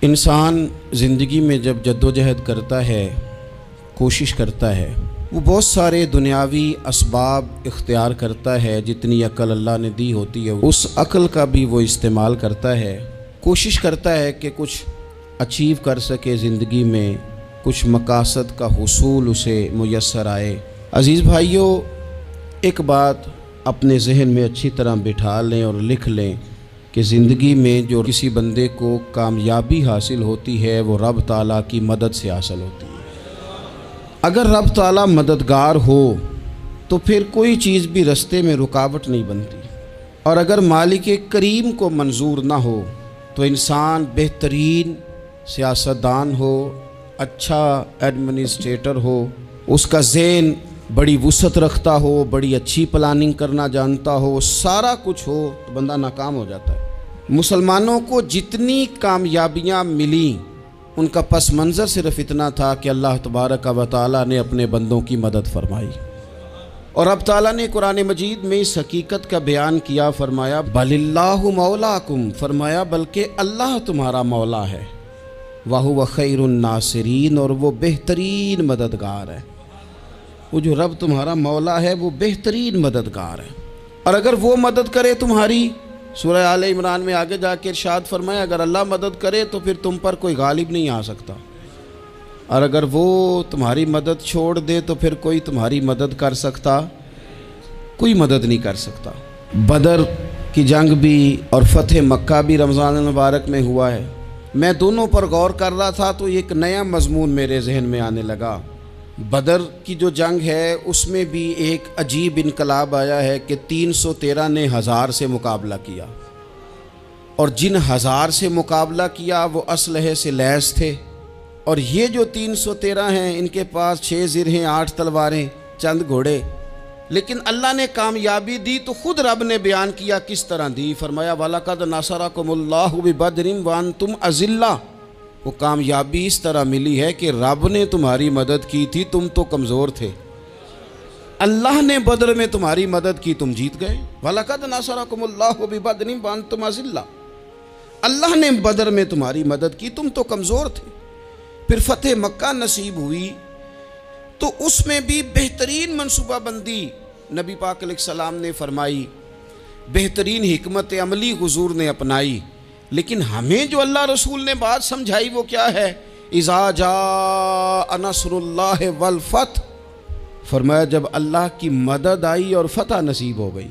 इंसान ज़िंदगी में जब जद्दोजहद करता है, कोशिश करता है, वो बहुत सारे दुनियावी असबाब इख्तियार करता है। जितनी अक्ल अल्लाह ने दी होती है उस अक्ल का भी वो इस्तेमाल करता है। कोशिश करता है कि कुछ अचीव कर सके ज़िंदगी में, कुछ मकासद का हुसूल उसे मुयस्सर आए। अज़ीज़ भाइयों, एक बात अपने जहन में अच्छी तरह बिठा लें और लिख लें कि ज़िंदगी में जो किसी बंदे को कामयाबी हासिल होती है वो रब ताला की मदद से हासिल होती है। अगर रब ताला मददगार हो तो फिर कोई चीज़ भी रास्ते में रुकावट नहीं बनती, और अगर मालिक करीम को मंजूर ना हो तो इंसान बेहतरीन सियासतदान हो, अच्छा एडमिनिस्ट्रेटर हो, उसका ज़हन बड़ी वुसअत रखता हो, बड़ी अच्छी प्लानिंग करना जानता हो, सारा कुछ हो, तो बंदा नाकाम हो जाता है। मुसलमानों को जितनी कामयाबियाँ मिली उनका पस मंज़र सिर्फ इतना था कि अल्लाह तबारक व तआला ने अपने बंदों की मदद फरमाई। और अब ताला ने कुरान मजीद में इस हकीकत का बयान किया, फरमाया बलिल्लाहु मौलाकुम, फरमाया बल्कि अल्लाह तुम्हारा मौला है, वहुव खैरुन नासिरीन, और वो बेहतरीन मददगार है। वो जो रब तुम्हारा मौला है वो बेहतरीन मददगार है। और अगर वो मदद करे तुम्हारी, सूरह आले इमरान में आगे जाके इरशाद फरमाया अगर अल्लाह मदद करे तो फिर तुम पर कोई गालिब नहीं आ सकता, और अगर वो तुम्हारी मदद छोड़ दे तो फिर कोई तुम्हारी मदद कर सकता, कोई मदद नहीं कर सकता। बदर की जंग भी और फतेह मक्का भी रमज़ान मुबारक में हुआ है। मैं दोनों पर गौर कर रहा था तो एक नया मजमून मेरे जहन में आने लगा। बदर की जो जंग है उसमें भी एक अजीब इनकलाब आया है कि 313 ने 1000 से मुकाबला किया, और जिन 1000 से मुकाबला किया वो असलहे से लैस थे, और ये जो 313 हैं इनके पास 6 ज़िरहें, 8 तलवारें, चंद घोड़े। लेकिन अल्लाह ने कामयाबी दी तो ख़ुद रब ने बयान किया किस तरह दी। फरमाया वलक़द नसरकुमुल्लाहु बिबदरिन व अंतुम अज़िल्ला। वो कामयाबी इस तरह मिली है कि रब ने तुम्हारी मदद की थी, तुम तो कमज़ोर थे, अल्लाह ने बदर में तुम्हारी मदद की, तुम जीत गए। वलक़द नसरकुमुल्लाहु बिबदरिन व अंतुम अज़िल्ला, अल्लाह ने बदर में तुम्हारी मदद की, तुम तो कमज़ोर थे। फिर फतेह मक्का नसीब हुई तो उसमें भी बेहतरीन मनसूबाबंदी नबी पाक अलैहिस्सलाम ने फरमाई, बेहतरीन हिकमत अमली हुजूर ने अपनाई। लेकिन हमें जो अल्लाह रसूल ने बात समझाई वो क्या है, इज़ा जा नस्रुल्लाह वल फतह, फरमाया जब अल्लाह की मदद आई और फतह नसीब हो गई।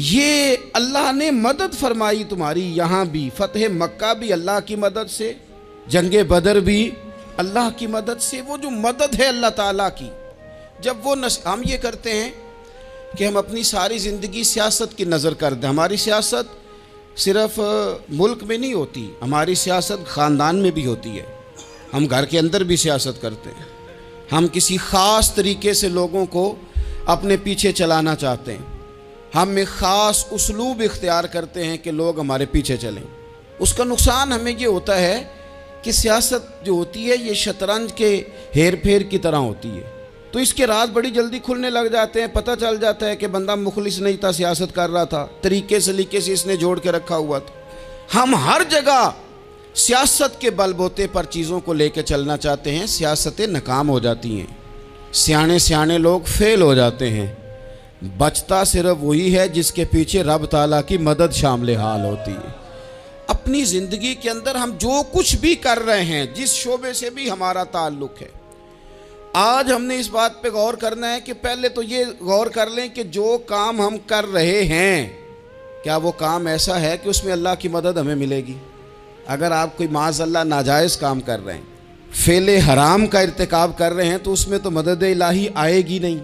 ये अल्लाह ने मदद फरमाई तुम्हारी, यहाँ भी फतेह मक्का भी अल्लाह की मदद से, जंगे बदर भी अल्लाह की मदद से। वो जो मदद है अल्लाह ताला की, जब वो हम ये करते हैं कि हम अपनी सारी ज़िंदगी सियासत की नज़र कर दें। हमारी सियासत सिर्फ मुल्क में नहीं होती, हमारी सियासत ख़ानदान में भी होती है। हम घर के अंदर भी सियासत करते हैं। हम किसी ख़ास तरीके से लोगों को अपने पीछे चलाना चाहते हैं। हम एक ख़ास उसलूब इख्तियार करते हैं कि लोग हमारे पीछे चलें। उसका नुकसान हमें ये होता है कि सियासत जो होती है ये शतरंज के हेर फेर की तरह होती है, तो इसके राज बड़ी जल्दी खुलने लग जाते हैं। पता चल जाता है कि बंदा मुखलिस नहीं था, सियासत कर रहा था, तरीके सलीके से इसने जोड़ के रखा हुआ था। हम हर जगह सियासत के बलबोते पर चीज़ों को लेकर चलना चाहते हैं, सियासतें नाकाम हो जाती हैं, सियाने सियाने लोग फेल हो जाते हैं। बचता सिर्फ वही है जिसके पीछे रब ताला की मदद शामिल हाल होती है। अपनी ज़िंदगी के अंदर हम जो कुछ भी कर रहे हैं, जिस शोबे से भी हमारा ताल्लुक़ है, आज हमने इस बात पे गौर करना है कि पहले तो ये गौर कर लें कि जो काम हम कर रहे हैं क्या वो काम ऐसा है कि उसमें अल्लाह की मदद हमें मिलेगी। अगर आप कोई माज़अल्लाह नाजायज़ काम कर रहे हैं, फेले हराम का इर्तिकाब कर रहे हैं, तो उसमें तो मदद इलाही आएगी नहीं।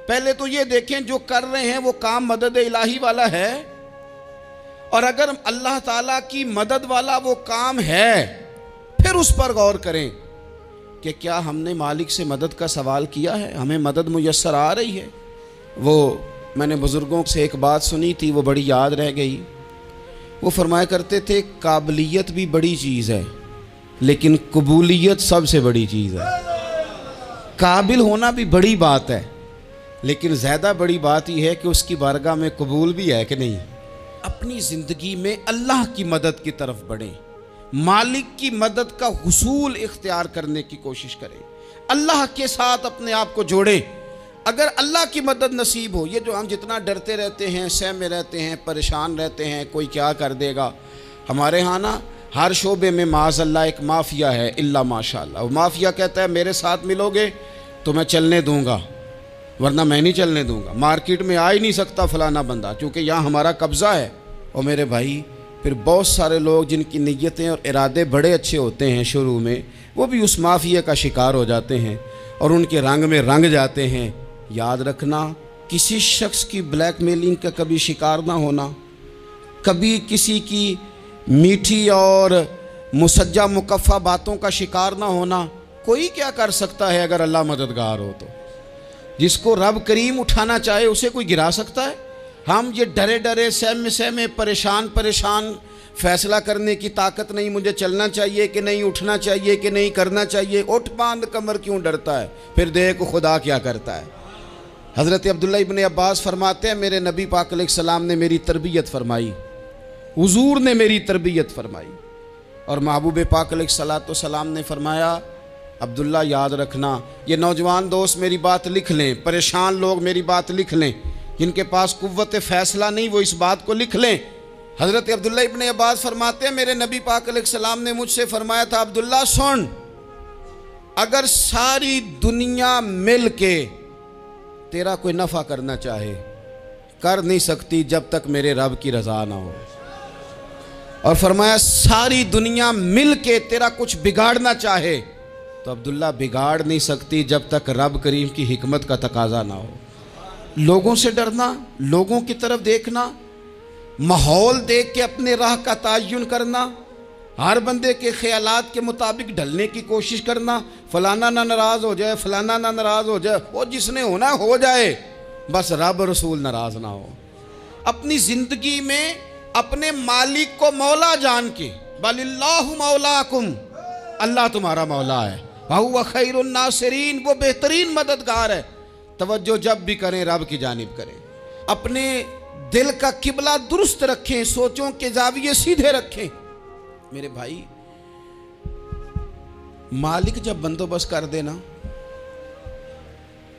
पहले तो ये देखें जो कर रहे हैं वो काम मदद इलाही वाला है, और अगर अल्लाह ताला की मदद वाला वो काम है फिर उस पर गौर करें कि क्या हमने मालिक से मदद का सवाल किया है, हमें मदद मुयस्सर आ रही है। वो मैंने बुज़ुर्गों से एक बात सुनी थी, वो बड़ी याद रह गई। वो फरमाया करते थे काबिलियत भी बड़ी चीज़ है लेकिन कबूलियत सबसे बड़ी चीज़ है। काबिल होना भी बड़ी बात है लेकिन ज़्यादा बड़ी बात यह है कि उसकी बारगाह में कबूल भी है कि नहीं। अपनी ज़िंदगी में अल्लाह की मदद की तरफ बढ़ें। मालिक की मदद का हुसूल इख्तियार करने की कोशिश करें, अल्लाह के साथ अपने आप को जोड़ें। अगर अल्लाह की मदद नसीब हो, ये जो हम जितना डरते रहते हैं, सहमे रहते हैं, परेशान रहते हैं, कोई क्या कर देगा। हमारे यहाँ ना हर शोबे में माज़अल्लाह एक माफिया है, इल्ला माशाअल्लाह। वो माफिया कहता है मेरे साथ मिलोगे तो मैं चलने दूंगा, वरना मैं नहीं चलने दूंगा। मार्केट में आ ही नहीं सकता फलाना बंदा, क्योंकि यहाँ हमारा कब्ज़ा है। और मेरे भाई, फिर बहुत सारे लोग जिनकी नीयतें और इरादे बड़े अच्छे होते हैं शुरू में, वो भी उस माफिया का शिकार हो जाते हैं और उनके रंग में रंग जाते हैं। याद रखना, किसी शख्स की ब्लैकमेलिंग का कभी शिकार ना होना, कभी किसी की मीठी और मुसज्जा मुकफ़ा बातों का शिकार ना होना। कोई क्या कर सकता है अगर अल्लाह मददगार हो तो। जिसको रब करीम उठाना चाहे उसे कोई गिरा सकता है। हम ये डरे डरे सहमे सहमे परेशान परेशान फैसला करने की ताकत नहीं, मुझे चलना चाहिए कि नहीं, उठना चाहिए कि नहीं, करना चाहिए। उठ बांध कमर क्यों डरता है, फिर देख खुदा क्या करता है। हज़रत अब्दुल्ला इब्न अब्बास फरमाते हैं, मेरे नबी पाक अलैहिस्सलाम ने मेरी तरबियत फरमाई, हुजूर ने मेरी तरबियत फरमाई। और महबूब पाक अलैहिस्सलाम ने फरमाया, अब्दुल्ला याद रखना, ये नौजवान दोस्त मेरी बात लिख लें, परेशान लोग मेरी बात लिख लें, जिनके पास कुव्वत फ़ैसला नहीं वो इस बात को लिख लें। हज़रत अब्दुल्ला इब्न अब्बास फरमाते हैं, मेरे नबी पाक अलैहिस्सलाम ने मुझसे फरमाया था, अब्दुल्ला सुन, अगर सारी दुनिया मिल के तेरा कोई नफ़ा करना चाहे, कर नहीं सकती जब तक मेरे रब की रज़ा ना हो। और फरमाया सारी दुनिया मिल के तेरा कुछ बिगाड़ना चाहे तो अब्दुल्ला बिगाड़ नहीं सकती जब तक रब करीम की हिकमत का तकाजा ना हो। लोगों से डरना, लोगों की तरफ देखना, माहौल देख के अपने राह का तयन करना, हर बंदे के ख्यालात के मुताबिक ढलने की कोशिश करना, फलाना ना नाराज़ हो जाए, फलाना ना नाराज़ हो जाए, वो जिसने होना हो जाए, बस रब रसूल नाराज़ ना हो। अपनी ज़िंदगी में अपने मालिक को मौला जान के, बलिल्लाहु मौलाकुम, अल्लाह तुम्हारा मौला है, वहुव खैरुन नासिरीन, वो बेहतरीन मददगार है। तवज्जो जब भी करें रब की जानिब करें, अपने दिल का किबला दुरुस्त रखें, सोचों के जाविये सीधे रखें। मेरे भाई, मालिक जब बंदोबस्त कर देना,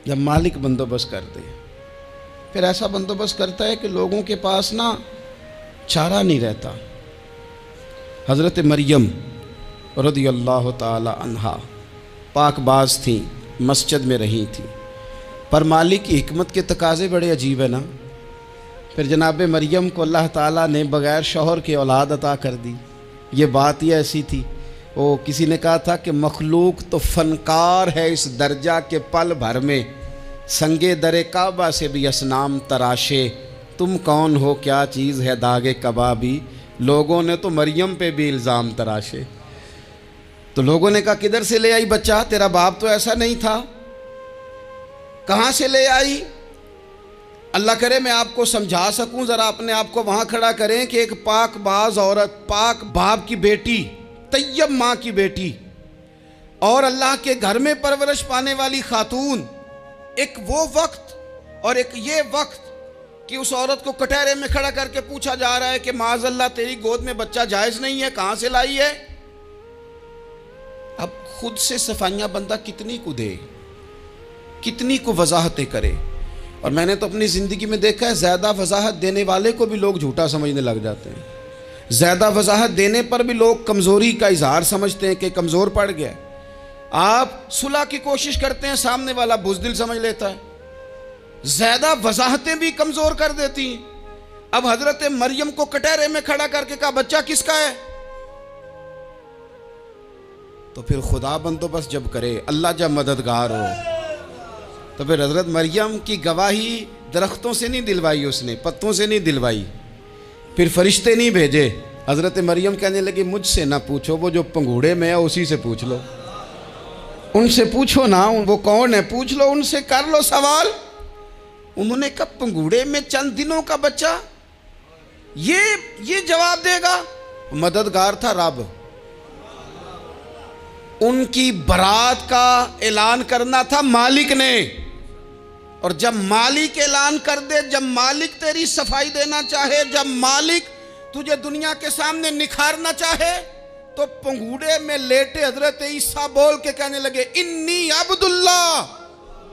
जब मालिक बंदोबस्त कर दे, फिर ऐसा बंदोबस्त करता है कि लोगों के पास ना चारा नहीं रहता। हज़रत मरियम रज़ियल्लाहु ताला अन्हा पाकबाज थी, मस्जिद में रही थी, पर मालिक की हिकमत के तकाज़े बड़े अजीब है ना। फिर जनाब मरियम को अल्लाह ताला ने बग़ैर शौहर के औलाद अता कर दी। ये बात ही ऐसी थी, वो किसी ने कहा था कि मखलूक तो फ़नकार है इस दर्जा के पल भर में, संगे दरे काबा से भी असनाम तराशे, तुम कौन हो क्या चीज़ है दागे कबाबी। लोगों ने तो मरियम पे भी इल्ज़ाम तराशे। तो लोगों ने कहा किधर से ले आई बच्चा, तेरा बाप तो ऐसा नहीं था, कहाँ से ले आई। अल्लाह करे मैं आपको समझा सकूं, ज़रा अपने आप को वहाँ खड़ा करें कि एक पाक बाज औरत, पाक बाप की बेटी, तैयब माँ की बेटी और अल्लाह के घर में परवरिश पाने वाली खातून, एक वो वक्त और एक ये वक्त कि उस औरत को कटहरे में खड़ा करके पूछा जा रहा है कि माज़अल्लाह तेरी गोद में बच्चा जायज़ नहीं है, कहाँ से लाई है। अब खुद से सफाइयाँ बंदा कितनी को दे, कितनी को वजाहतें करे। और मैंने तो अपनी ज़िंदगी में देखा है, ज़्यादा वजाहत देने वाले को भी लोग झूठा समझने लग जाते हैं। ज़्यादा वजाहत देने पर भी लोग कमज़ोरी का इजहार समझते हैं कि कमज़ोर पड़ गया। आप सुलह की कोशिश करते हैं, सामने वाला बुज़दिल समझ लेता है। ज़्यादा वजाहतें भी कमज़ोर कर देती हैं। अब हज़रत मरियम को कटहरे में खड़ा करके कहा बच्चा किसका है, तो फिर खुदा बंदोबस्त जब करे, अल्लाह जब मददगार हो, तो फिर हज़रत मरियम की गवाही दरख्तों से नहीं दिलवाई उसने, पत्तों से नहीं दिलवाई, फिर फरिश्ते नहीं भेजे। हज़रत मरियम कहने लगी मुझसे ना पूछो, वो जो पंगूड़े में है उसी से पूछ लो, उनसे पूछो ना, वो कौन है पूछ लो, उनसे कर लो सवाल। उन्होंने कहा पंगूड़े में चंद दिनों का बच्चा, ये जवाब देगा। मददगार था रब, उनकी बरात का ऐलान करना था मालिक ने। और जब मालिक ऐलान कर दे, जब मालिक तेरी सफाई देना चाहे, जब मालिक तुझे दुनिया के सामने निखारना चाहे, तो पंगूड़े में लेटे हजरत ईसा बोल के कहने लगे, इन्नी अब्दुल्ला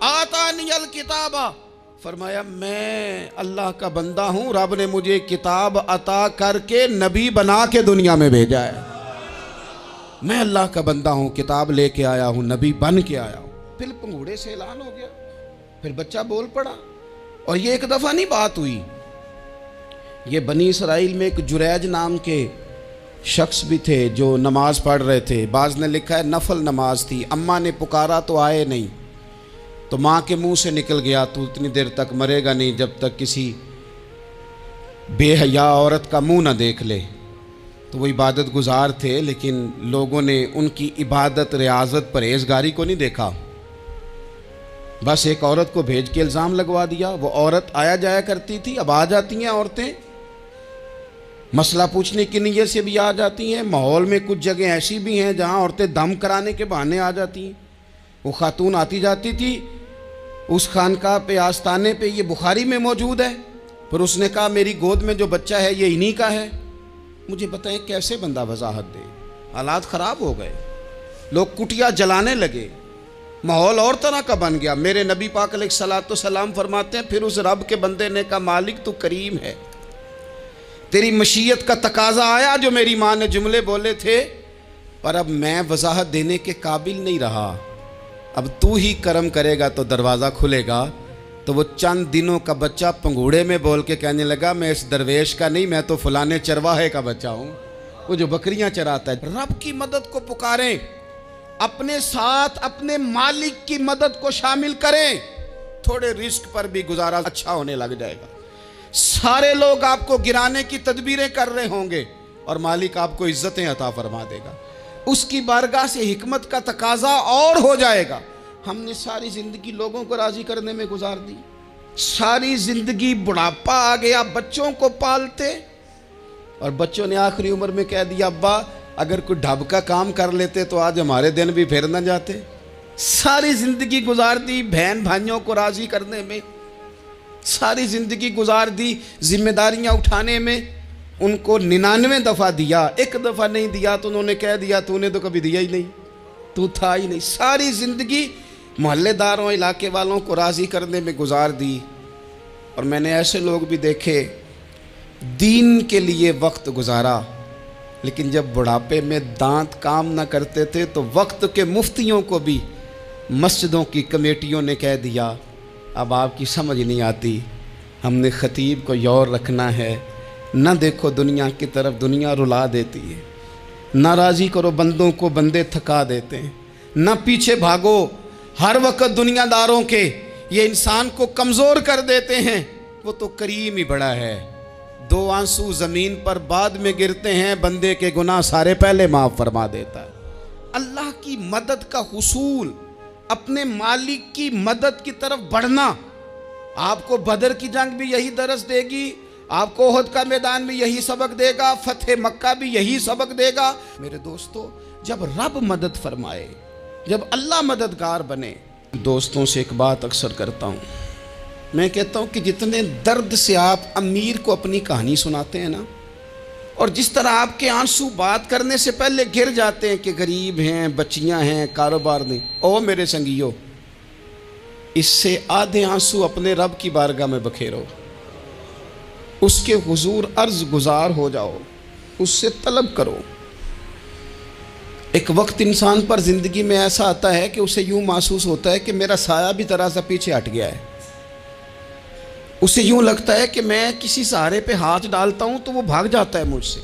आतानी अल किताबा। फरमाया मैं अल्लाह का बंदा हूं, रब ने मुझे किताब अता करके नबी बना के दुनिया में भेजा है। मैं अल्लाह का बंदा हूं, किताब लेके आया हूं, नबी बन के आया हूं। फिर पंगूड़े से ऐलान हो गया, फिर बच्चा बोल पड़ा। और ये एक दफा नहीं बात हुई, ये बनी इसराइल में एक जुरैज नाम के शख्स भी थे जो नमाज पढ़ रहे थे। बाज ने लिखा है नफल नमाज थी, अम्मा ने पुकारा तो आए नहीं, तो माँ के मुंह से निकल गया, तू इतनी देर तक मरेगा नहीं जब तक किसी बेहया औरत का मुंह ना देख ले। तो वो इबादत गुजार थे, लेकिन लोगों ने उनकी इबादत, रियाजत, परहेजगारी को नहीं देखा। बस एक औरत को भेज के इल्ज़ाम लगवा दिया। वो औरत आया जाया करती थी, अब आ जाती हैं औरतें, मसला पूछने की नीयत से भी आ जाती हैं। माहौल में कुछ जगह ऐसी भी हैं जहां औरतें दम कराने के बहाने आ जाती हैं। वो खातून आती जाती थी, उस खानका पे, आस्ताने पे, ये बुखारी में मौजूद है। फिर उसने कहा मेरी गोद में जो बच्चा है ये इन्हीं का है। मुझे बताएं कैसे बंदा वजाहत दे। हालात ख़राब हो गए, लोग कुटिया जलाने लगे, माहौल और तरह का बन गया। मेरे नबी पाक अलैहिस्सलातु सलाम फरमाते हैं, फिर उस रब के बंदे ने कहा मालिक तू करीम है, तेरी मशीयत का तकाजा आया जो मेरी माँ ने जुमले बोले थे, पर अब मैं वजाहत देने के काबिल नहीं रहा। अब तू ही करम करेगा तो दरवाज़ा खुलेगा। तो वो चंद दिनों का बच्चा पंगूड़े में बोल के कहने लगा मैं इस दरवेश का नहीं, मैं तो फलाने चरवाहे का बच्चा हूँ, वो जो बकरियाँ चराता है। रब की मदद को पुकारें, अपने साथ अपने मालिक की मदद को शामिल करें, थोड़े रिस्क पर भी गुजारा अच्छा होने लग जाएगा। सारे लोग आपको गिराने की तदबीरें कर रहे होंगे और मालिक आपको इज्जतें अता फरमा देगा। उसकी बारगाह से हिकमत का तकाजा और हो जाएगा। हमने सारी ज़िंदगी लोगों को राज़ी करने में गुजार दी, सारी ज़िंदगी बुढ़ापा आ गया बच्चों को पालते, और बच्चों ने आखिरी उम्र में कह दिया अब्बा अगर कोई ढब का काम कर लेते तो आज हमारे दिन भी फिर न जाते। सारी ज़िंदगी गुजार दी बहन भाइयों को राज़ी करने में, सारी ज़िंदगी गुजार दी जिम्मेदारियां उठाने में। उनको 99 दफ़ा दिया, एक दफ़ा नहीं दिया तो उन्होंने कह दिया तूने तो कभी दिया ही नहीं, तू था ही नहीं। सारी ज़िंदगी मोहल्लेदारों, इलाके वालों को राज़ी करने में गुजार दी। और मैंने ऐसे लोग भी देखे दीन के लिए वक्त गुजारा, लेकिन जब बुढ़ापे में दांत काम न करते थे तो वक्त के मुफ्तियों को भी मस्जिदों की कमेटियों ने कह दिया अब आपकी समझ नहीं आती, हमने ख़तीब को यौर रखना है, न देखो दुनिया की तरफ, दुनिया रुला देती है, न राज़ी करो बंदों को, बंदे थका देते हैं, न पीछे भागो हर वक्त दुनियादारों के, ये इंसान को कमज़ोर कर देते हैं। वो तो करीम ही बड़ा है, 2 आंसू ज़मीन पर बाद में गिरते हैं, बंदे के गुनाह सारे पहले माफ़ फरमा देता है। अल्लाह की मदद का हुसूल, अपने मालिक की मदद की तरफ बढ़ना। आपको बदर की जंग भी यही दरस देगी, आपको ओहद का मैदान भी यही सबक देगा, फतेह मक्का भी यही सबक देगा। मेरे दोस्तों, जब रब मदद फरमाए, जब अल्लाह मददगार बने। दोस्तों से एक बात अक्सर करता हूँ, मैं कहता हूँ कि जितने दर्द से आप अमीर को अपनी कहानी सुनाते हैं ना, और जिस तरह आपके आंसू बात करने से पहले गिर जाते हैं कि गरीब हैं, बच्चियां हैं, कारोबार नहीं, ओ मेरे संगियों, इससे आधे आंसू अपने रब की बारगाह में बखेरो, उसके हुजूर अर्ज गुजार हो जाओ, उससे तलब करो। एक वक्त इंसान पर ज़िंदगी में ऐसा आता है कि उसे यूँ महसूस होता है कि मेरा साया भी तरह से पीछे हट गया है। उसे यूँ लगता है कि मैं किसी सहारे पे हाथ डालता हूँ तो वो भाग जाता है मुझसे।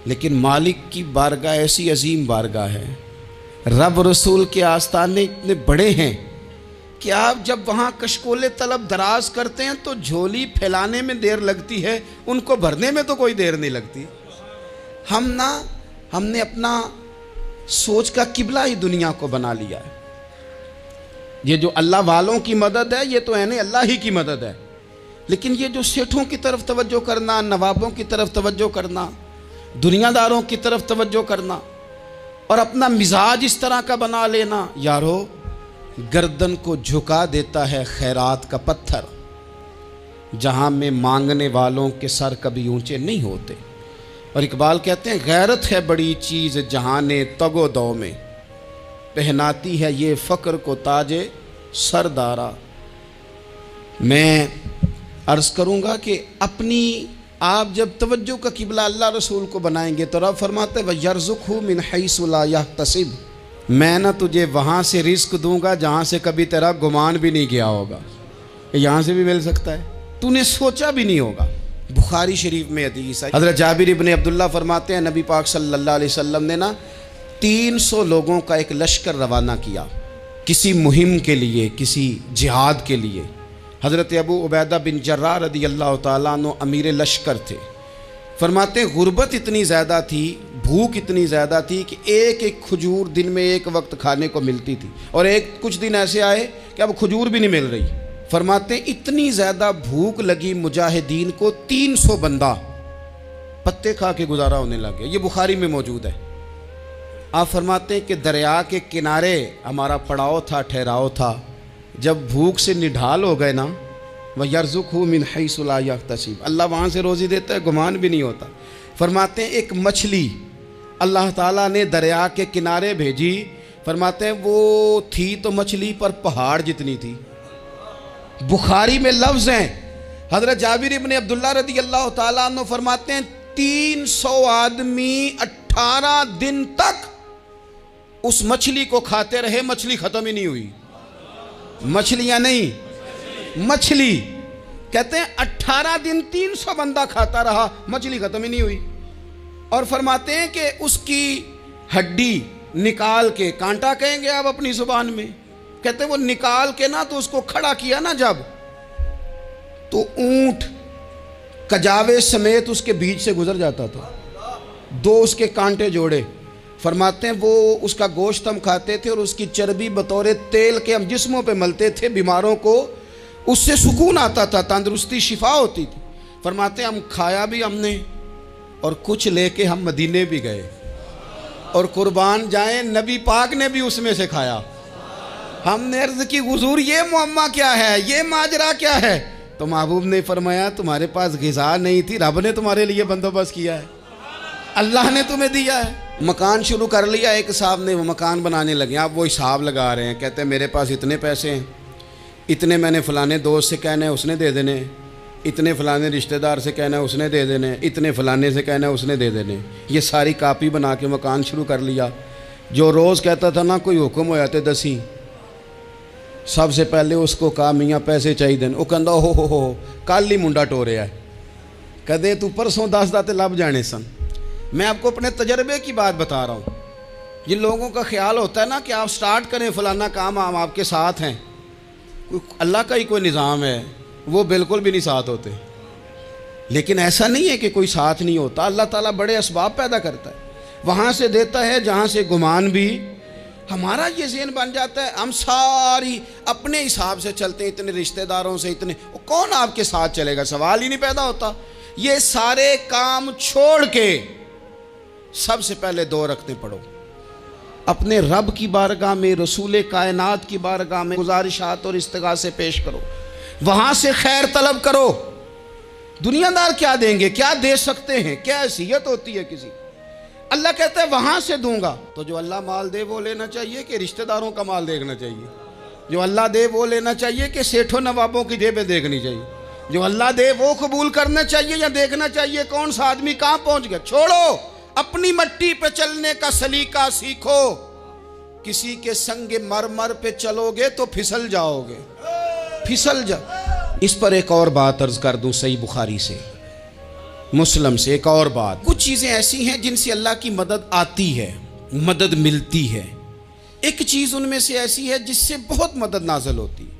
लेकिन मालिक की बारगाह ऐसी अजीम बारगाह है, रब रसूल के आस्ताने इतने बड़े हैं कि आप जब वहाँ कशकोले तलब दराज करते हैं तो झोली फैलाने में देर लगती है, उनको भरने में तो कोई देर नहीं लगती। हमने अपना सोच का किबला ही दुनिया को बना लिया है। ये जो अल्लाह वालों की मदद है ये तो है नहीं, अल्लाह ही की मदद है। लेकिन ये जो सेठों की तरफ तवज्जो करना, नवाबों की तरफ तवज्जो करना, दुनियादारों की तरफ तवज्जो करना और अपना मिजाज इस तरह का बना लेना, यारो गर्दन को झुका देता है खैरात का पत्थर, जहाँ में मांगने वालों के सर कभी ऊंचे नहीं होते। और इकबाल कहते हैं गैरत है बड़ी चीज़ जहाने तगो दो में, पहनाती है ये फ़क्र को ताजे सरदारा। मैं अर्ज़ करूँगा कि अपनी आप जब तवज्जो का किबला अल्लाह रसूल को बनाएंगे तो रब फरमाते व यर्ज़ुक़हु मिन हैसु ला यहतसिब, मैं ना तुझे वहाँ से रिस्क दूंगा जहाँ से कभी तेरा गुमान भी नहीं गया होगा। यहाँ से भी मिल सकता है, तूने सोचा भी नहीं होगा। बुखारी शरीफ में हदीस है, हज़रत जाबिर इब्न अब्दुल्लाह फरमाते हैं नबी पाक सल्लल्लाहु अलैहि वसल्लम ने ना 300 लोगों का एक लश्कर रवाना किया किसी मुहिम के लिए, किसी जिहाद के लिए। हज़रत अबू उबैदा बिन जर्राह रदी अल्लाह ताला अन्हु अमीर लश्कर थे। फरमाते गुर्बत इतनी ज़्यादा थी, भूख इतनी ज़्यादा थी कि एक एक खजूर दिन में एक वक्त खाने को मिलती थी, और कुछ दिन ऐसे आए कि अब खजूर भी नहीं मिल रही। फरमाते इतनी ज़्यादा भूख लगी मुजाहिदीन को 300 बंदा पत्ते खा के गुजारा होने लगे। ये बुखारी में मौजूद है। आप फरमाते हैं कि दरिया के किनारे हमारा पड़ाव था, ठहराव था। जब भूख से निढाल हो गए ना, वह यर्ज़ुक़हु मिन हैसु ला यहतसिब, अल्लाह वहाँ से रोज़ी देता है, गुमान भी नहीं होता। फरमाते हैं एक मछली अल्लाह ताला ने दरिया के किनारे भेजी। फरमाते हैं वो थी तो मछली पर पहाड़ जितनी थी। बुखारी में लफ्ज़ हैं, हज़रत जाबिर इब्न अब्दुल्लाह रदी अल्लाह ताला अन्हु फरमाते हैं 300 आदमी 18 दिन तक उस मछली को खाते रहे, मछली ख़त्म ही नहीं हुई। मछलियाँ नहीं, मछली। कहते हैं 18 दिन 300 बंदा खाता रहा, मछली ख़त्म ही नहीं हुई। और फरमाते हैं कि उसकी हड्डी निकाल के, कांटा कहेंगे आप अपनी ज़ुबान में, कहते हैं वो निकाल के ना तो उसको खड़ा किया ना जब, तो ऊंट कजावे समेत उसके बीच से गुजर जाता था। 2 उसके कांटे जोड़े। फरमाते हैं वो उसका गोश्त हम खाते थे और उसकी चर्बी बतौर तेल के हम जिस्मों पे मलते थे, बीमारों को उससे सुकून आता था, तंदुरुस्ती शिफा होती थी। फरमाते हैं हम खाया भी हमने और कुछ लेके हम मदीने भी गए, और कुर्बान जाए नबी पाक ने भी उसमें से खाया। हमने अर्ज़ की हुज़ूर ये मुअम्मा क्या है, ये माजरा क्या है? तो महबूब ने फरमाया तुम्हारे पास ग़िज़ा नहीं थी, रब ने तुम्हारे लिए बंदोबस्त किया है, अल्लाह ने तुम्हें दिया है। मकान शुरू कर लिया, एक साहब ने वो मकान बनाने लगे। आप वो हिसाब लगा रहे हैं, कहते हैं मेरे पास इतने पैसे हैं, इतने मैंने फ़लाने दोस्त से कहना है उसने दे देने, इतने फ़लाने रिश्तेदार से कहना है उसने दे देने, इतने फ़लाने से कहना है उसने दे देने। ये सारी कापी बना के मकान शुरू कर लिया। जो रोज़ कहता था ना कोई हुक्म हो जाते दसी, सबसे पहले उसको कहा मियाँ पैसे चाहिए। वो कहता हो कल ही मुंडा टोरिया है, कहते तू परसों 10 दाते लब जाने सन। मैं आपको अपने तजर्बे की बात बता रहा हूँ। जिन लोगों का ख्याल होता है ना कि आप स्टार्ट करें फ़लाना काम, हम आपके साथ हैं, अल्लाह का ही कोई निज़ाम है, वो बिल्कुल भी नहीं साथ होते। लेकिन ऐसा नहीं है कि कोई साथ नहीं होता, अल्लाह ताला बड़े असबाब पैदा करता है, वहाँ से देता है जहाँ से गुमान भी। हमारा ये ज़हन बन जाता है, हम सारी अपने हिसाब से चलते हैं, इतने रिश्तेदारों से इतने, कौन आपके साथ चलेगा, सवाल ही नहीं पैदा होता। ये सारे काम छोड़ के सबसे पहले 2 रखते पढ़ो, अपने रब की बारगाह में, रसूल कायनात की बारगाह में गुजारिशात और इस्तिगासे पेश करो, वहाँ से खैर तलब करो। दुनियादार क्या देंगे, क्या दे सकते हैं, क्या हैसियत होती है किसी। अल्लाह कहता है वहाँ से दूंगा। तो जो अल्लाह माल दे वो लेना चाहिए कि रिश्तेदारों का माल देखना चाहिए? जो अल्लाह दे वो लेना चाहिए कि सेठों नवाबों की जेबें देखनी चाहिए? जो अल्लाह दे वो कबूल करना चाहिए या देखना चाहिए कौन सा आदमी कहाँ पहुँच गया? छोड़ो, अपनी मट्टी पे चलने का सलीका सीखो। किसी के संग मरमर पे चलोगे तो फिसल जाओगे, फिसल जा। इस पर एक और बात अर्ज कर दूं, सही बुखारी से, मुस्लिम से एक और बात। कुछ चीज़ें ऐसी हैं जिनसे अल्लाह की मदद आती है, मदद मिलती है। एक चीज़ उनमें से ऐसी है जिससे बहुत मदद नाज़िल होती है,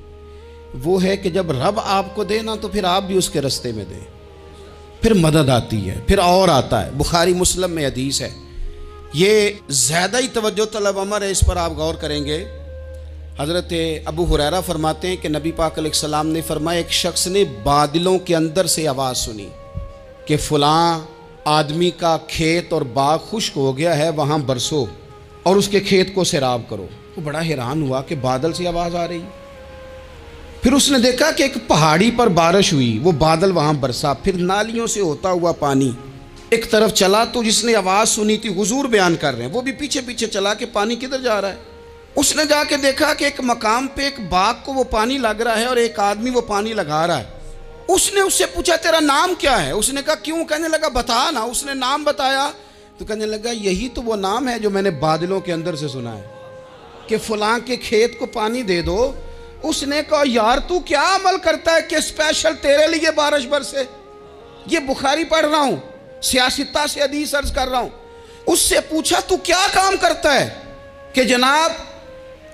वो है कि जब रब आपको दे ना तो फिर आप भी उसके रास्ते में दें, फिर मदद आती है, फिर और आता है। बुखारी मुस्लिम में हदीस है, ये ज़्यादा ही तवज्जो तलब अमर है, इस पर आप गौर करेंगे। हज़रत अबू हुरैरा फरमाते हैं कि नबी पाक अलैहिस्सलाम ने फरमाया एक शख्स ने बादलों के अंदर से आवाज़ सुनी कि फ़लाँ आदमी का खेत और बाग खुश्क हो गया है, वहाँ बरसो और उसके खेत को सैराब करो। वो बड़ा हैरान हुआ कि बादल से आवाज़ आ रही। फिर उसने देखा कि एक पहाड़ी पर बारिश हुई, वो बादल वहाँ बरसा, फिर नालियों से होता हुआ पानी एक तरफ चला तो जिसने आवाज़ सुनी थी हुजूर बयान कर रहे हैं, वो भी पीछे पीछे चला कि पानी किधर जा रहा है। उसने जाके देखा कि एक मकाम पे एक बाग को वो पानी लग रहा है और एक आदमी वो पानी लगा रहा है। उसने उससे पूछा तेरा नाम क्या है? उसने कहा क्यों? कहने लगा बता ना। उसने नाम बताया तो कहने लगा यही तो वो नाम है जो मैंने बादलों के अंदर से सुना है कि फलां के खेत को पानी दे दो। उसने कहा यार तू क्या अमल करता है कि स्पेशल तेरे लिए बारिश बरसे? ये बुखारी पढ़ रहा हूँ, सियासता से हदीस अर्ज कर रहा हूँ। उससे पूछा तू क्या काम करता है कि जनाब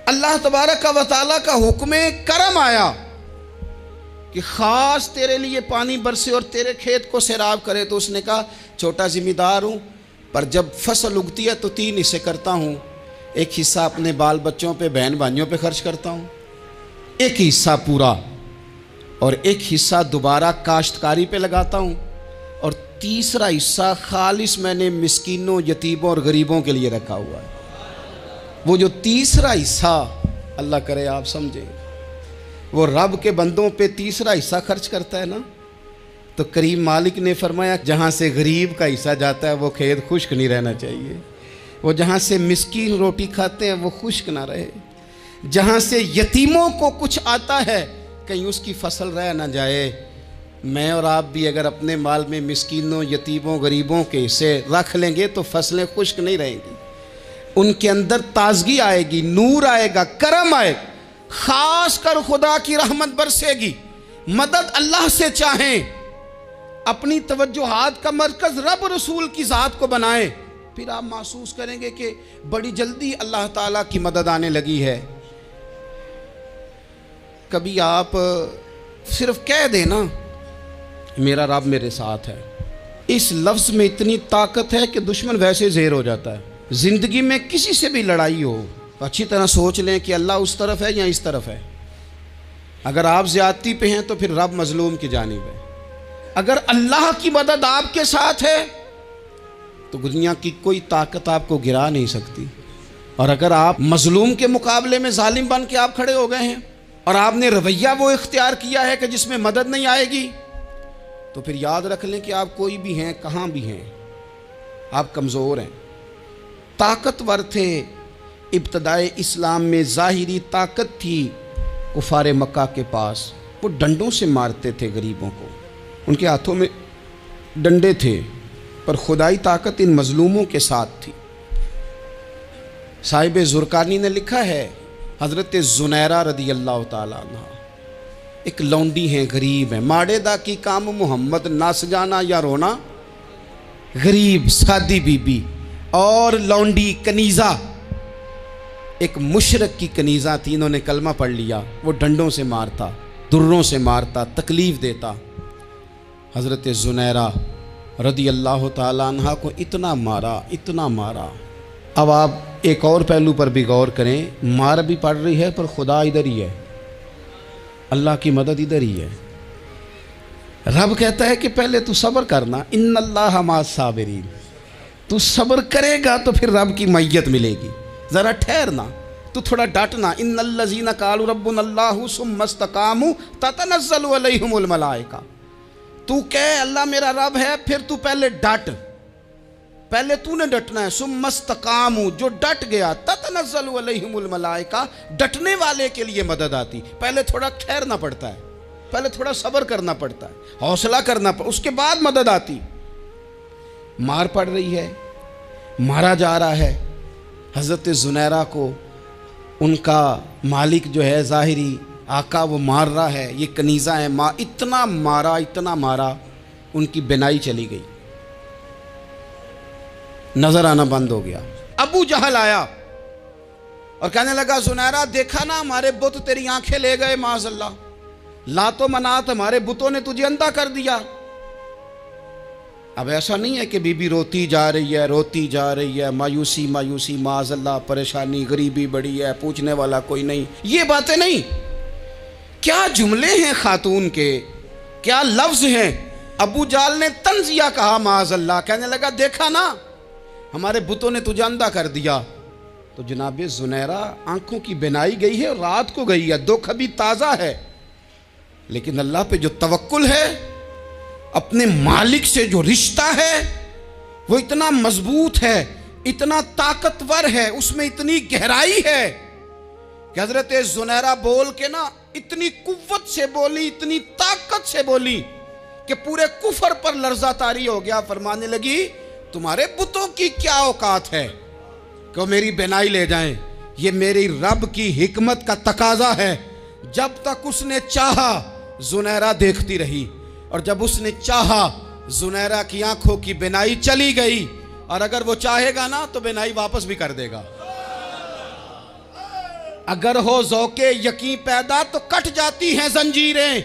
अल्लाह तबारक व तआला का हुक्म करम आया कि ख़ास तेरे लिए पानी बरसे और तेरे खेत को सैराब करे। तो उसने कहा छोटा ज़िम्मेदार हूँ, पर जब फसल उगती है तो 3 हिस्से करता हूँ। एक हिस्सा अपने बाल बच्चों पे, बहन भाइयों पे खर्च करता हूँ, एक हिस्सा पूरा, और एक हिस्सा दोबारा काश्तकारी पे लगाता हूँ, और तीसरा हिस्सा खालिस मैंने मिस्कीनों, यतीमों और गरीबों के लिए रखा हुआ है। वो जो तीसरा हिस्सा, अल्लाह करे आप समझें, वो रब के बंदों पे तीसरा हिस्सा खर्च करता है ना, तो करीम मालिक ने फरमाया जहाँ से गरीब का हिस्सा जाता है वो खेत खुश्क नहीं रहना चाहिए। वो जहाँ से मिस्कीन रोटी खाते हैं वो खुश्क ना रहे। जहाँ से यतीमों को कुछ आता है कहीं उसकी फसल रह ना जाए। मैं और आप भी अगर अपने माल में मिस्कीनों, यतीमों, गरीबों के हिस्से रख लेंगे तो फसलें खुश्क नहीं रहेंगी। उनके अंदर ताजगी आएगी, नूर आएगा, करम आएगा, खास कर खुदा की रहमत बरसेगी। मदद अल्लाह से चाहें, अपनी तवज्जुहात का मरकज़ रब रसूल की ज़ात को बनाएं, फिर आप महसूस करेंगे कि बड़ी जल्दी अल्लाह ताला की मदद आने लगी है। कभी आप सिर्फ कह देना मेरा रब मेरे साथ है, इस लफ्ज़ में इतनी ताकत है कि दुश्मन वैसे ज़ेर हो जाता है। ज़िंदगी में किसी से भी लड़ाई हो तो अच्छी तरह सोच लें कि अल्लाह उस तरफ है या इस तरफ है। अगर आप ज़्यादती पे हैं तो फिर रब मज़लूम की जानिब है। अगर अल्लाह की मदद आपके साथ है तो दुनिया की कोई ताकत आपको गिरा नहीं सकती। और अगर आप मज़लूम के मुकाबले में जालिम बन के आप खड़े हो गए हैं और आपने रवैया वो इख्तियार किया है कि जिसमें मदद नहीं आएगी, तो फिर याद रख लें कि आप कोई भी हैं, कहाँ भी हैं, आप कमज़ोर हैं। ताकतवर थे इब्तदाए इस्लाम में, ज़ाहिरी ताकत थी कुफार मक्का के पास। वो डंडों से मारते थे गरीबों को, उनके हाथों में डंडे थे, पर खुदाई ताकत इन मजलूमों के साथ थी। साहिब ज़ुरकानी ने लिखा है, हज़रत ज़ुनैरा रदी अल्लाह ताला अन्हा एक लौंडी हैं, गरीब हैं। माड़े दा की काम मोहम्मद नस जाना या रोना, गरीब सादी बीबी और लौंडी कनीज़ा, एक मुशरक की कनीज़ा थी। इन्होंने कलमा पढ़ लिया। वो डंडों से मारता, दुर्रों से मारता, तकलीफ़ देता। हज़रत ज़ुनैरा रदी अल्लाह ताला अन्हा को इतना मारा, इतना मारा। अब आप एक और पहलू पर भी गौर करें, मार भी पड़ रही है पर खुदा इधर ही है, अल्लाह की मदद इधर ही है। रब कहता है कि पहले तू सब्र करना, इन्नल्लाह माअस साबिरीन। तू सब्र करेगा तो फिर रब की मैयत मिलेगी। ज़रा ठहरना, तू थोड़ा डटना। इन्नल्लज़ीना क़ालू रब्बुनल्लाहु सुम्मा इस्तक़ामू ततनज़्ज़लु अलैहिमुल मलाइका। तू कह अल्लाह मेरा रब है, फिर तू पहले डट, पहले तूने डटना है। सुम्मा इस्तक़ामू, जो डट गया, ततनज़्ज़लु अलैहिमुल मलाइका, डटने वाले के लिए मदद आती। पहले थोड़ा ठहरना पड़ता है, पहले थोड़ा सब्र करना पड़ता है, हौसला करना पड़ता, उसके बाद मदद आती। मार पड़ रही है, मारा जा रहा है। हज़रत ज़ुनैरा को उनका मालिक जो है, ज़ाहिरी आका, वो मार रहा है। ये कनीज़ा है, इतना मारा, इतना मारा, उनकी बिनाई चली गई, नज़र आना बंद हो गया। अबू जहल आया और कहने लगा ज़ुनैरा देखा ना हमारे बुत तेरी आंखें ले गए, माज़अल्लाह, लातो मनात हमारे बुतों ने तुझे अंधा कर दिया। अब ऐसा नहीं है कि बीबी रोती जा रही है, रोती जा रही है, मायूसी मायूसी, माज़अल्लाह, परेशानी, गरीबी बड़ी है, पूछने वाला कोई नहीं, ये बातें नहीं। क्या जुमले हैं खातून के, क्या लफ्ज़ हैं। अबू जाल ने तंजिया कहा, माज़अल्लाह, कहने लगा देखा ना हमारे बुतों ने तुझे अंधा कर दिया। तो जनाब ज़ुनैरा आंखों की बिनाई गई है, रात को गई है, दुख अभी ताज़ा है, लेकिन अल्लाह पे जो तवक्कुल है, अपने मालिक से जो रिश्ता है, वो इतना मजबूत है, इतना ताकतवर है, उसमें इतनी गहराई है कि हजरत जुनैरा बोल के ना इतनी कुव्वत से बोली, इतनी ताकत से बोली कि पूरे कुफर पर लर्जा तारी हो गया। फरमाने लगी, तुम्हारे बुतों की क्या औकात है कि वो मेरी बिनाई ले जाएं? ये मेरी रब की हिकमत का तकाजा है। जब तक उसने चाहा जुनैरा देखती रही, और जब उसने चाहा जुनैरा की आंखों की बिनाई चली गई, और अगर वो चाहेगा ना तो बिनाई वापस भी कर देगा। अगर हो ज़ौक़े यकीन पैदा तो कट जाती हैं जंजीरें,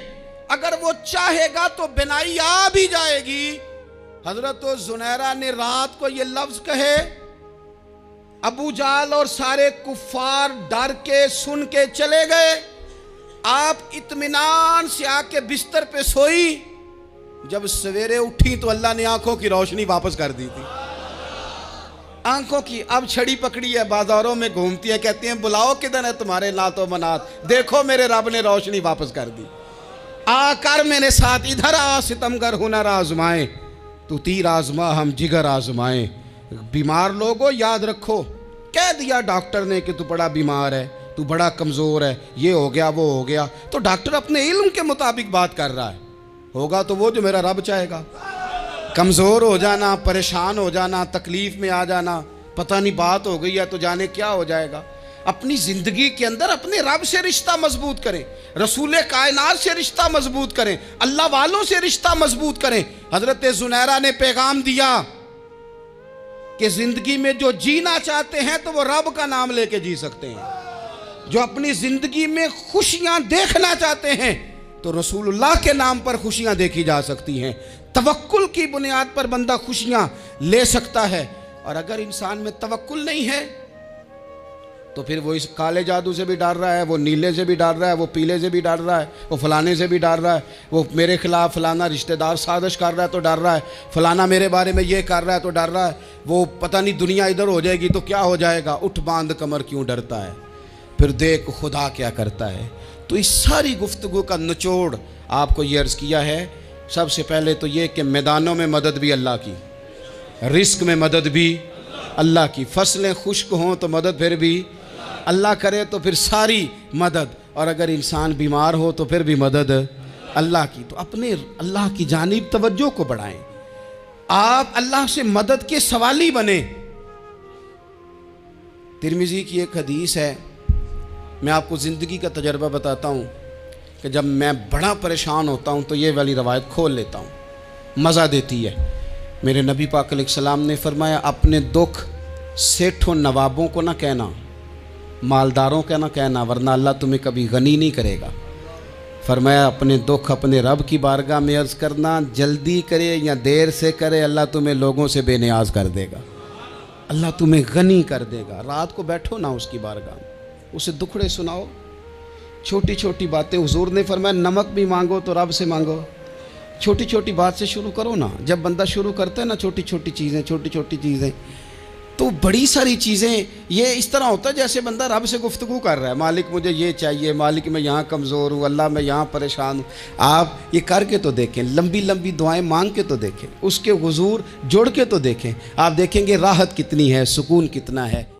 अगर वो चाहेगा तो बिनाई आ भी जाएगी। हजरत जुनैरा ने रात को ये लफ्ज कहे, अबू जाल और सारे कुफ्फार डर के सुन के चले गए। आप इत्मीनान से आके बिस्तर पे सोई। जब सवेरे उठी तो अल्लाह ने आंखों की रोशनी वापस कर दी थी। आंखों की अब छड़ी पकड़ी है, बाजारों में घूमती है, कहती हैं बुलाओ किधर है तुम्हारे नातो मनात, देखो मेरे रब ने रोशनी वापस कर दी। आकर मेरे साथ इधर आ, सितमगर हुनर आजमाए, तू तीर आजमा हम जिगर आजमाए। बीमार लोगों याद रखो, कह दिया डॉक्टर ने कि तू बड़ा बीमार है, तू बड़ा कमज़ोर है, ये हो गया वो हो गया, तो डॉक्टर अपने इल्म के मुताबिक बात कर रहा है। होगा तो वो जो मेरा रब चाहेगा। कमज़ोर हो जाना, परेशान हो जाना, तकलीफ़ में आ जाना, पता नहीं बात हो गई है तो जाने क्या हो जाएगा। अपनी ज़िंदगी के अंदर अपने रब से रिश्ता मजबूत करें, रसूल कायनात से रिश्ता मजबूत करें, अल्लाह वालों से रिश्ता मजबूत करें। हज़रत जुनैरा ने पैगाम दिया कि ज़िंदगी में जो जीना चाहते हैं तो वो रब का नाम लेके जी सकते हैं। जो अपनी ज़िंदगी में खुशियाँ देखना चाहते हैं तो रसूलुल्लाह के नाम पर खुशियाँ देखी जा सकती हैं। तवक्कुल की बुनियाद पर बंदा खुशियाँ ले सकता है। और अगर इंसान में तवक्कुल नहीं है तो फिर वो इस काले जादू से भी डर रहा है, वो नीले से भी डर रहा है, वो पीले से भी डर रहा है, वो फलाने से भी डर रहा है, वो मेरे खिलाफ फलाना रिश्तेदार साजिश कर रहा है तो डर रहा है, फलाना मेरे बारे में ये कर रहा है तो डर रहा है, वो पता नहीं दुनिया इधर हो जाएगी तो क्या हो जाएगा, उठ बांध कमर क्यों डरता है, फिर देख खुदा क्या करता है। तो इस सारी गुफ्तगू का निचोड़ आपको ये अर्ज़ किया है। सबसे पहले तो ये कि मैदानों में मदद भी अल्लाह की, रिस्क में मदद भी अल्लाह की, फसलें खुश्क हों तो मदद फिर भी अल्लाह करे, तो फिर सारी मदद, और अगर इंसान बीमार हो तो फिर भी मदद अल्लाह की। तो अपने अल्लाह की जानिब तवज्जो को बढ़ाएं, आप अल्लाह से मदद के सवाली बने। तिरमिज़ी की एक हदीस है, मैं आपको ज़िंदगी का तजर्बा बताता हूँ कि जब मैं बड़ा परेशान होता हूँ तो ये वाली रवायत खोल लेता हूँ, मज़ा देती है। मेरे नबी पाक अलैहिस्सलाम ने फरमाया, अपने दुख सेठों नवाबों को ना कहना, मालदारों का ना कहना, वरना अल्लाह तुम्हें कभी गनी नहीं करेगा। फरमाया अपने दुख अपने रब की बारगाह में अर्ज़ करना, जल्दी करे या देर से करे अल्लाह तुम्हें लोगों से बेनियाज कर देगा, अल्लाह तुम्हें गनी कर देगा। रात को बैठो ना उसकी बारगाह में, उसे दुखड़े सुनाओ, छोटी छोटी बातें। हुजूर ने फरमाया नमक भी मांगो तो रब से मांगो, छोटी छोटी बात से शुरू करो ना। जब बंदा शुरू करता है ना छोटी छोटी चीज़ें तो बड़ी सारी चीज़ें, ये इस तरह होता है जैसे बंदा रब से गुफ्तगू कर रहा है, मालिक मुझे ये चाहिए, मालिक मैं यहाँ कमज़ोर हूँ, अल्लाह मैं यहाँ परेशान हूँ। आप ये करके तो देखें, लंबी लंबी दुआएं मांग के तो देखें, उसके हुजूर जुड़ के तो देखें, आप देखेंगे राहत कितनी है, सुकून कितना है।